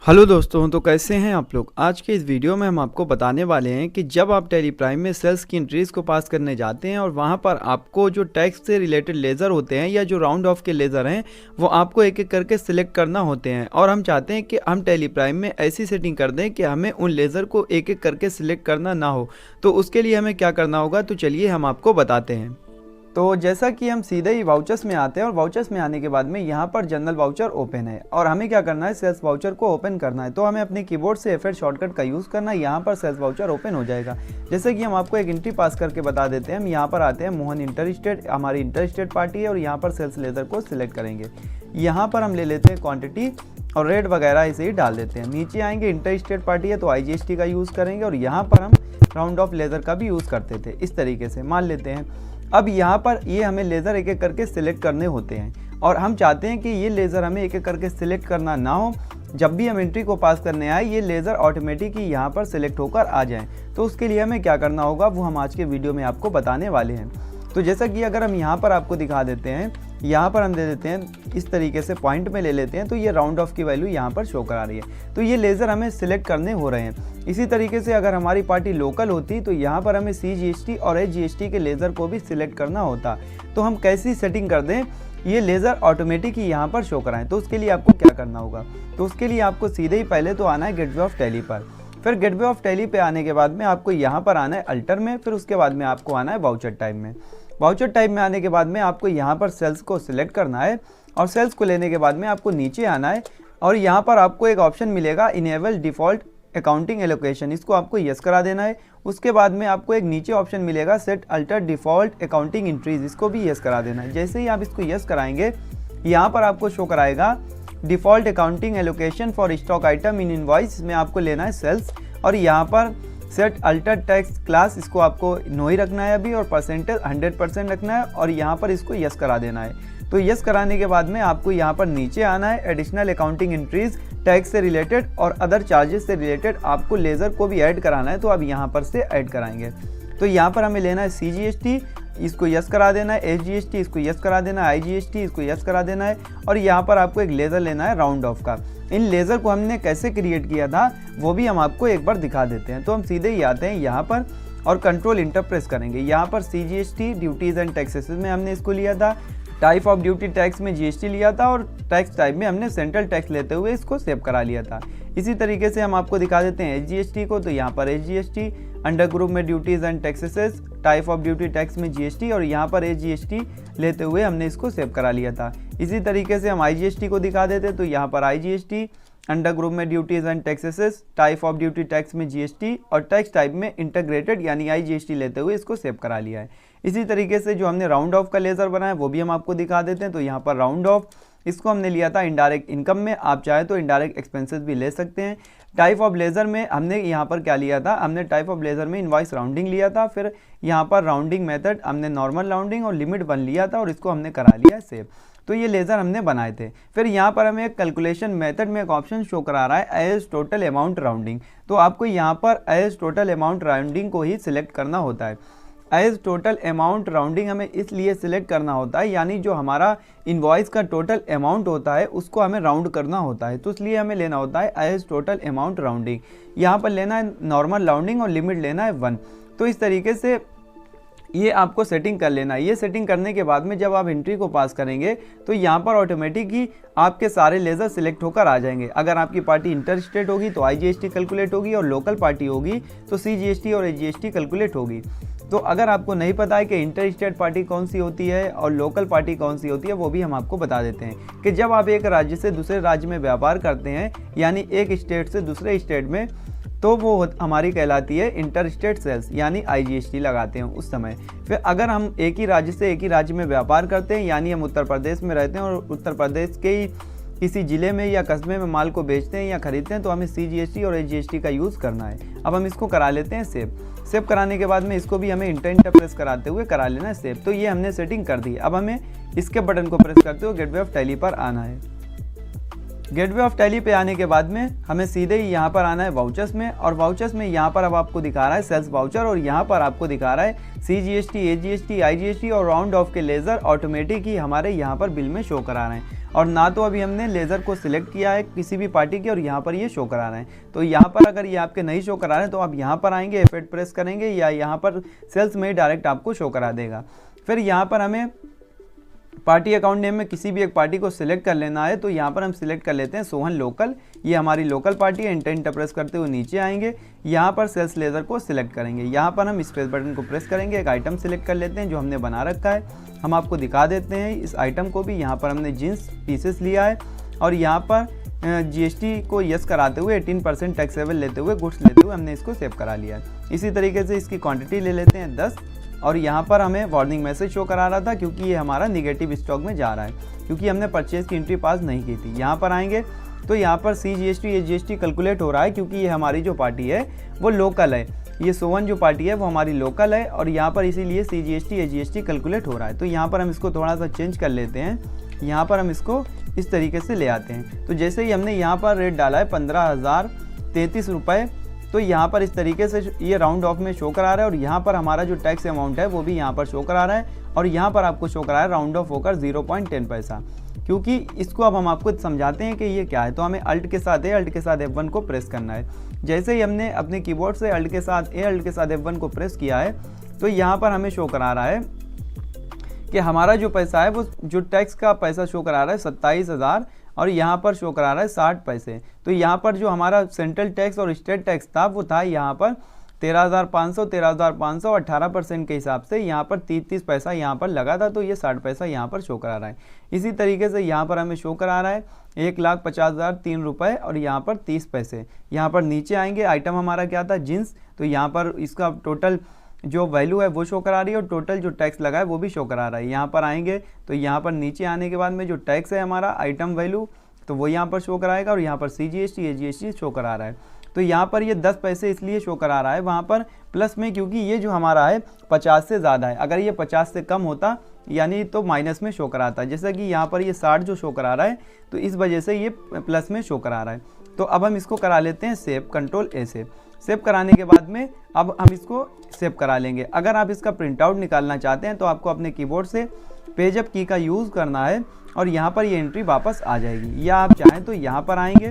Hello दोस्तों, तो कैसे हैं आप लोग। आज के इस वीडियो में हम आपको बताने वाले हैं कि जब आप टैली प्राइम में सेल्स की एंट्रीज को पास करने जाते हैं और वहां पर आपको जो टैक्स से रिलेटेड लेज़र होते हैं या जो राउंड ऑफ के लेज़र हैं वो आपको एक एक करके सिलेक्ट करना होते हैं। और हम चाहते हैं कि हम टैली प्राइम में ऐसी सेटिंग कर दें कि हमें उन लेज़र को एक एक करके सिलेक्ट करना ना हो। तो उसके लिए हमें क्या करना होगा, तो चलिए हम आपको बताते हैं। तो जैसा कि हम सीधे ही वाउचर्स में आते हैं और वाउचर्स में आने के बाद में यहाँ पर जनरल वाउचर ओपन है और हमें क्या करना है, सेल्स वाउचर को ओपन करना है। तो हमें अपने कीबोर्ड से F8 शॉर्टकट का यूज़ करना है। यहाँ पर सेल्स वाउचर ओपन हो जाएगा। जैसे कि हम आपको एक एंट्री पास करके बता देते हैं। हम यहाँ पर आते हैं, मोहन इंटर स्टेट हमारी इंटर स्टेट पार्टी है और यहाँ पर सेल्स लेज़र को सिलेक्ट करेंगे। यहाँ पर हम ले लेते हैं क्वान्टिटी और रेट वगैरह इसे ही डाल देते हैं। नीचे आएंगे, इंटर स्टेट पार्टी है तो IGST का यूज़ करेंगे और यहाँ पर हम राउंड ऑफ लेज़र का भी यूज़ करते थे। इस तरीके से मान लेते हैं। अब यहाँ पर ये हमें लेज़र एक एक करके सिलेक्ट करने होते हैं और हम चाहते हैं कि ये लेज़र हमें एक एक करके सिलेक्ट करना ना हो। जब भी हम एंट्री को पास करने आए ये लेज़र ऑटोमेटिक ही यहाँ पर सिलेक्ट होकर आ जाएं। तो उसके लिए हमें क्या करना होगा वो हम आज के वीडियो में आपको बताने वाले हैं। तो जैसा कि अगर हम यहाँ पर आपको दिखा देते हैं, यहाँ पर हम दे देते हैं इस तरीके से पॉइंट में ले लेते हैं तो ये राउंड ऑफ की वैल्यू यहाँ पर शो करा रही है। तो ये लेज़र हमें सिलेक्ट करने हो रहे हैं। इसी तरीके से अगर हमारी पार्टी लोकल होती तो यहाँ पर हमें CGST और HGST के लेज़र को भी सिलेक्ट करना होता। तो हम कैसी सेटिंग कर दें ये लेज़र ऑटोमेटिक ही यहाँ पर शो कराएं। तो उसके लिए आपको क्या करना होगा, तो उसके लिए आपको सीधे ही पहले तो आना है गेटवे ऑफ टैली पर। फिर गेटवे ऑफ टैली पे आने के बाद में आपको यहाँ पर आना है अल्टर में। फिर उसके बाद में आपको आना है वाउचर टाइप में। वाउचर टाइप में आने के बाद में आपको यहाँ पर सेल्स को सिलेक्ट करना है और सेल्स को लेने के बाद में आपको नीचे आना है और यहाँ पर आपको एक ऑप्शन मिलेगा इनेबल डिफ़ॉल्ट अकाउंटिंग एलोकेशन, इसको आपको यस करा देना है। उसके बाद में आपको एक नीचे ऑप्शन मिलेगा set alter default accounting entries, इसको भी यस करा देना है। जैसे ही आप इसको यस कराएंगे यहाँ पर आपको शो कराएगा default accounting allocation for stock item in invoice में आपको लेना है सेल्स और यहाँ पर सेट अल्टर टैक्स क्लास इसको आपको नो ही रखना है अभी और परसेंटेज 100% रखना है और यहाँ पर इसको यस करा देना है। तो यस कराने के बाद में आपको यहाँ पर नीचे आना है एडिशनल अकाउंटिंग एंट्रीज टैक्स से रिलेटेड और अदर चार्जेस से रिलेटेड आपको लेज़र को भी ऐड कराना है। तो अब यहाँ पर से ऐड कराएंगे। तो यहाँ पर हमें लेना है CGST, इसको यस करा देना है, HGST इसको यस करा देना है, IGST इसको यस करा देना है और यहाँ पर आपको एक लेज़र लेना है राउंड ऑफ का। इन लेज़र को हमने कैसे क्रिएट किया था वो भी हम आपको एक बार दिखा देते हैं। तो हम सीधे ही आते हैं यहाँ पर और कंट्रोल इंटर प्रेस करेंगे। यहाँ पर CGST ड्यूटीज़ एंड टैक्सेस में हमने इसको लिया था, टाइप ऑफ ड्यूटी टैक्स में GST लिया था और टैक्स टाइप में हमने सेंट्रल टैक्स लेते हुए इसको सेव करा लिया था। इसी तरीके से हम आपको दिखा देते हैं HGST को। तो यहाँ पर HGST अंडर ग्रुप में duties and taxes, type of duty tax में GST और यहाँ पर HGST लेते हुए हमने इसको सेव करा लिया था। इसी तरीके से हम IGST को दिखा देते तो यहाँ पर IGST अंडर ग्रुप में duties and taxes, type of duty tax में GST और टैक्स टाइप में इंटीग्रेटेड यानी IGST लेते हुए इसको सेव करा लिया है। इसी तरीके से जो हमने राउंड ऑफ का लेज़र बनाया वो भी हम आपको दिखा देते हैं। तो यहाँ पर राउंड ऑफ इसको हमने लिया था इनडायरेक्ट इनकम में, आप चाहे तो इनडायरेक्ट एक्सपेंसेस भी ले सकते हैं। टाइप ऑफ लेज़र में हमने यहाँ पर क्या लिया था, हमने टाइप ऑफ लेज़र में इनवॉइस राउंडिंग लिया था। फिर यहाँ पर राउंडिंग मेथड हमने नॉर्मल राउंडिंग और लिमिट 1 लिया था और इसको हमने करा लिया सेव। तो ये लेज़र हमने बनाए थे। फिर यहाँ पर हमें एक कैलकुलेशन मेथड में एक ऑप्शन शो करा रहा है एज टोटल अमाउंट राउंडिंग। तो आपको यहाँ पर एज टोटल अमाउंट राउंडिंग को ही सिलेक्ट करना होता है। एज टोटल अमाउंट राउंडिंग हमें इसलिए सिलेक्ट करना होता है यानी जो हमारा इनवॉइस का टोटल अमाउंट होता है उसको हमें राउंड करना होता है। तो इसलिए हमें लेना होता है एज टोटल अमाउंट राउंडिंग। यहाँ पर लेना है नॉर्मल राउंडिंग और लिमिट लेना है 1। तो इस तरीके से ये आपको सेटिंग कर लेना है। ये सेटिंग करने के बाद में जब आप एंट्री को पास करेंगे तो यहाँ पर ऑटोमेटिक ही आपके सारे लेज़र सिलेक्ट होकर आ जाएंगे। अगर आपकी पार्टी इंटर स्टेट होगी तो IGST कैलकुलेट होगी और लोकल पार्टी होगी तो CGST और HGST कैलकुलेट होगी। तो अगर आपको नहीं पता है कि इंटर स्टेट पार्टी कौन सी होती है और लोकल पार्टी कौन सी होती है वो भी हम आपको बता देते हैं कि जब आप एक राज्य से दूसरे राज्य में व्यापार करते हैं यानी एक स्टेट से दूसरे स्टेट में तो वो हमारी कहलाती है इंटर स्टेट सेल्स यानी IGST लगाते हैं उस समय। फिर अगर हम एक ही राज्य से एक ही राज्य में व्यापार करते हैं यानी हम उत्तर प्रदेश में रहते हैं और उत्तर प्रदेश के ही किसी ज़िले में या कस्बे में माल को बेचते हैं या खरीदते हैं तो हमें CGST और HGST का यूज़ करना है। अब हम इसको करा लेते हैं सेव। सेव कराने के बाद में इसको भी हमें इंटर प्रेस कराते हुए करा लेना है सेव। तो ये हमने सेटिंग कर दी। अब हमें इसके बटन को प्रेस करते हुए गेटवे ऑफ टैली पर आना है। गेटवे ऑफ टैली पे आने के बाद में हमें सीधे ही यहाँ पर आना है वाउचर्स में और वाउचर्स में यहाँ पर अब आपको दिखा रहा है सेल्स वाउचर और यहाँ पर आपको दिखा रहा है CGST, HGST, IGST और राउंड ऑफ के लेज़र ऑटोमेटिक ही हमारे यहाँ पर बिल में शो करा रहे हैं। और ना तो अभी हमने लेज़र को सिलेक्ट किया है किसी भी पार्टी के और यहाँ पर ये शो करा रहे हैं। तो यहाँ पर अगर ये आपके नहीं शो करा रहे हैं तो आप यहाँ पर आएंगे, F8 प्रेस करेंगे या यहाँ पर सेल्स में ही डायरेक्ट आपको शो करा देगा। फिर यहाँ पर हमें पार्टी अकाउंट नेम में किसी भी एक पार्टी को सिलेक्ट कर लेना है। तो यहाँ पर हम सिलेक्ट कर लेते हैं सोहन लोकल, ये हमारी लोकल पार्टी है। इंटर प्रेस करते हुए नीचे आएंगे, यहाँ पर सेल्स लेज़र को सिलेक्ट करेंगे। यहाँ पर हम स्पेस बटन को प्रेस करेंगे, एक आइटम सिलेक्ट कर लेते हैं जो हमने बना रखा है। हम आपको दिखा देते हैं इस आइटम को भी। यहाँ पर हमने जीन्स पीसेस लिया है और यहाँ पर GST को यस कराते हुए 18% टैक्सेबल लेते हुए, गुड्स लेते हुए हमने इसको सेव करा लिया है। इसी तरीके से इसकी क्वांटिटी ले लेते हैं 10 और यहाँ पर हमें वार्निंग मैसेज शो करा रहा था क्योंकि ये हमारा निगेटिव स्टॉक में जा रहा है, क्योंकि हमने परचेज की एंट्री पास नहीं की थी। यहाँ पर आएंगे तो यहाँ पर CGST AGST कैलकुलेट हो रहा है क्योंकि ये हमारी जो पार्टी है वो लोकल है। ये सोहन जो पार्टी है वो हमारी लोकल है और यहाँ पर इसीलिए CGST AGST कैलकुलेट हो रहा है। तो यहाँ पर हम इसको थोड़ा सा चेंज कर लेते हैं, यहाँ पर हम इसको इस तरीके से ले आते हैं। तो जैसे ही हमने यहाँ पर रेट डाला है 15,033 रुपये, तो यहाँ पर इस तरीके से ये राउंड ऑफ में शो करा रहा है और यहाँ पर हमारा जो टैक्स अमाउंट है वो भी यहाँ पर शो करा रहा है और यहाँ पर आपको शो करा है राउंड ऑफ होकर 0.10 पैसा। क्योंकि इसको अब हम आपको समझाते हैं कि ये क्या है। तो हमें अल्ट के साथ F1 को प्रेस करना है। जैसे ही हमने अपने कीबोर्ड से अल्ट के साथ F1 को प्रेस किया है तो यहाँ पर हमें शो करा रहा है कि हमारा जो पैसा है वो जो टैक्स का पैसा शो करा रहा है 27,000 और यहाँ पर शो करा रहा है 60 पैसे। तो यहाँ पर जो हमारा सेंट्रल टैक्स और स्टेट टैक्स था वो था यहाँ पर 13,500 18% के हिसाब से यहाँ पर 30 पैसा यहाँ पर लगा था। तो ये 60 पैसा यहाँ पर शो करा रहा है। इसी तरीके से यहाँ पर हमें शो करा रहा है 1,50,003 रुपये और यहाँ पर 30 पैसे। यहाँ पर नीचे आएंगे, आइटम हमारा क्या था जीन्स, तो यहाँ पर इसका टोटल जो वैल्यू है वो शो करा रही है और टोटल जो टैक्स लगा है वो भी शो करा रहा है। यहाँ पर आएंगे तो यहाँ पर नीचे आने के बाद में जो टैक्स है हमारा आइटम वैल्यू तो वो यहाँ पर शो कराएगा और यहाँ पर CGST AGST शो करा रहा है। तो यहाँ पर ये 10 पैसे इसलिए शो करा रहा है वहाँ पर प्लस में, क्योंकि ये जो हमारा है 50 से ज़्यादा है। अगर ये 50 से कम होता यानी तो माइनस में शो कराता, जैसा कि यहाँ पर ये 60 जो शो करा रहा है तो इस वजह से ये प्लस में शो करा रहा है। तो अब हम इसको करा लेते हैं सेव, Ctrl+A से। सेव कराने के बाद में अब हम इसको सेव करा लेंगे। अगर आप इसका प्रिंट आउट निकालना चाहते हैं तो आपको अपने कीबोर्ड से पेज अप की का यूज़ करना है और यहाँ पर ये एंट्री वापस आ जाएगी। या आप चाहें तो यहाँ पर आएंगे,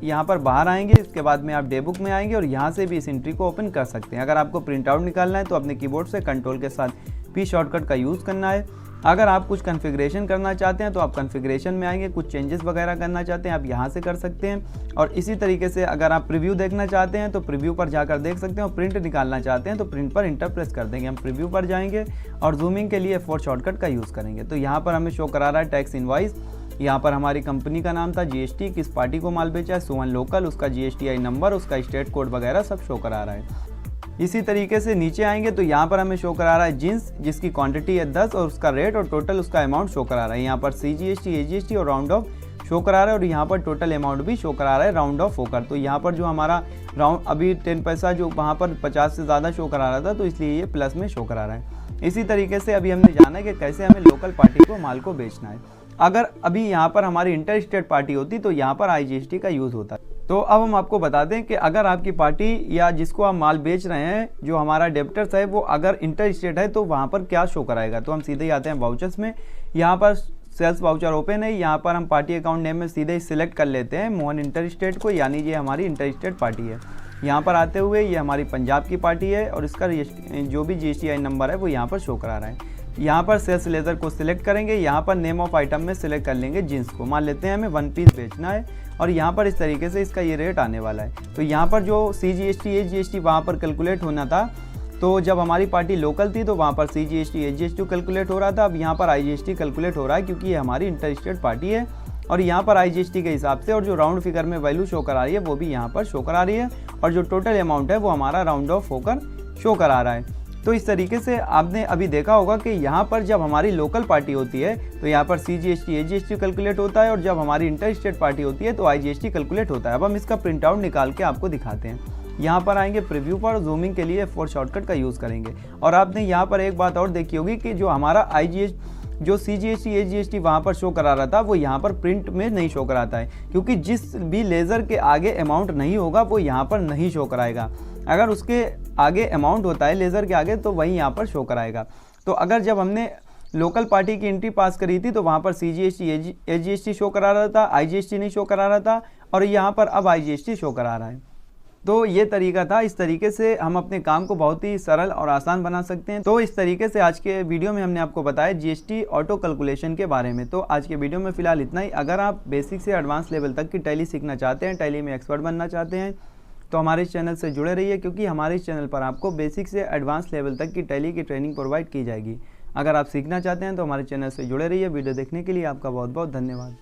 यहाँ पर बाहर आएंगे, इसके बाद में आप डे बुक में आएंगे और यहाँ से भी इस एंट्री को ओपन कर सकते हैं। अगर आपको प्रिंट आउट निकालना है तो अपने कीबोर्ड से कंट्रोल के साथ P शॉर्टकट का यूज़ करना है। अगर आप कुछ कॉन्फ़िगरेशन करना चाहते हैं तो आप कॉन्फ़िगरेशन में आएंगे, कुछ चेंजेस वगैरह करना चाहते हैं आप यहाँ से कर सकते हैं। और इसी तरीके से अगर आप प्रीव्यू देखना चाहते हैं तो प्रीव्यू पर जाकर देख सकते हैं और प्रिंट निकालना चाहते हैं तो प्रिंट पर इंटर प्रेस कर देंगे। हम प्रीव्यू पर जाएंगे और जूमिंग के लिए F4 शॉर्टकट का यूज़ करेंगे। तो यहाँ पर हमें शो करा रहा है टैक्स इनवॉइस, यहाँ पर हमारी कंपनी का नाम था GST, किस पार्टी को माल बेचा है सोहन लोकल, उसका GSTI नंबर, उसका स्टेट कोड वगैरह सब शो करा रहा है। इसी तरीके से नीचे आएंगे तो यहाँ पर हमें शो करा रहा है जीन्स जिसकी क्वांटिटी है 10 और उसका रेट और टोटल उसका अमाउंट शो करा रहा है। यहाँ पर CGST AGST और राउंड ऑफ शो करा रहा है और यहाँ पर टोटल अमाउंट भी शो करा रहा है राउंड ऑफ होकर। तो यहाँ पर जो हमारा राउंड अभी 10 पैसा जो वहाँ पर 50 से ज़्यादा शो करा रहा था तो इसलिए ये प्लस में शो करा रहा है। इसी तरीके से अभी हमने जाना है कि कैसे हमें लोकल पार्टी को माल को बेचना है। अगर अभी यहाँ पर हमारी इंटर स्टेट पार्टी होती तो यहाँ पर IGST का यूज़ होता है। तो अब हम आपको बता दें कि अगर आपकी पार्टी या जिसको आप माल बेच रहे हैं जो हमारा डेप्टर्स है वो अगर इंटर स्टेट है तो वहाँ पर क्या शो कराएगा। तो हम सीधे ही आते हैं वाउचर्स में, यहाँ पर सेल्स वाउचर ओपन है, यहाँ पर हम पार्टी अकाउंट नेम में सीधे ही सिलेक्ट कर लेते हैं मोहन इंटर स्टेट को, यानी ये हमारी इंटर स्टेट पार्टी है। यहाँ पर आते हुए ये हमारी पंजाब की पार्टी है और इसका जो भी GSTI नंबर है वो यहाँ पर शो करा रहा है। यहाँ पर सेल्स लेज़र को सिलेक्ट करेंगे, यहाँ पर नेम ऑफ आइटम में सिलेक्ट कर लेंगे जीन्स को, मान लेते हैं हमें 1 पीस बेचना है और यहाँ पर इस तरीके से इसका ये रेट आने वाला है। तो यहाँ पर जो CGST AGST वहाँ पर कैलकुलेट होना था, तो जब हमारी पार्टी लोकल थी तो वहाँ पर CGST AGST कैलकुलेट हो रहा था। अब यहाँ पर IGST कैलकुलेट हो रहा है क्योंकि ये हमारी इंटर स्टेट पार्टी है और यहाँ पर IGST के हिसाब से और जो राउंड फिगर में वैल्यू शो करा रही है वो भी यहाँ पर शो करा रही है और जो टोटल अमाउंट है वो हमारा राउंड ऑफ होकर शो करा रहा है। तो इस तरीके से आपने अभी देखा होगा कि यहाँ पर जब हमारी लोकल पार्टी होती है तो यहाँ पर CGST AGST कैलकुलेट होता है और जब हमारी इंटर स्टेट पार्टी होती है तो IGST कैलकुलेट होता है। अब हम इसका प्रिंट आउट निकाल के आपको दिखाते हैं। यहाँ पर आएंगे प्रीव्यू पर, जूमिंग के लिए F4 शॉर्टकट का यूज़ करेंगे। और आपने यहाँ पर एक बात और देखी होगी कि जो हमारा जो CGST AGST वहाँ पर शो करा रहा था वो यहाँ पर प्रिंट में नहीं शो कराता है, क्योंकि जिस भी लेज़र के आगे अमाउंट नहीं होगा वो यहाँ पर नहीं शो कराएगा। अगर उसके आगे अमाउंट होता है लेज़र के आगे तो वही यहाँ पर शो कराएगा। तो अगर जब हमने लोकल पार्टी की एंट्री पास करी थी तो वहाँ पर CGST AGST शो करा रहा था, IGST नहीं शो करा रहा था, और यहाँ पर अब IGST शो करा रहा है। तो ये तरीका था। इस तरीके से हम अपने काम को बहुत ही सरल और आसान बना सकते हैं। तो इस तरीके से आज के वीडियो में हमने आपको बताया GST ऑटो कैलकुलेशन के बारे में। तो आज के वीडियो में फिलहाल इतना ही। अगर आप बेसिक से एडवांस लेवल तक की टैली सीखना चाहते हैं, टैली में एक्सपर्ट बनना चाहते हैं, तो हमारे इस चैनल से जुड़े रहिए, क्योंकि हमारे इस चैनल पर आपको बेसिक से एडवांस लेवल तक की टैली की ट्रेनिंग प्रोवाइड की जाएगी। अगर आप सीखना चाहते हैं तो हमारे चैनल से जुड़े रहिए। वीडियो देखने के लिए आपका बहुत बहुत धन्यवाद।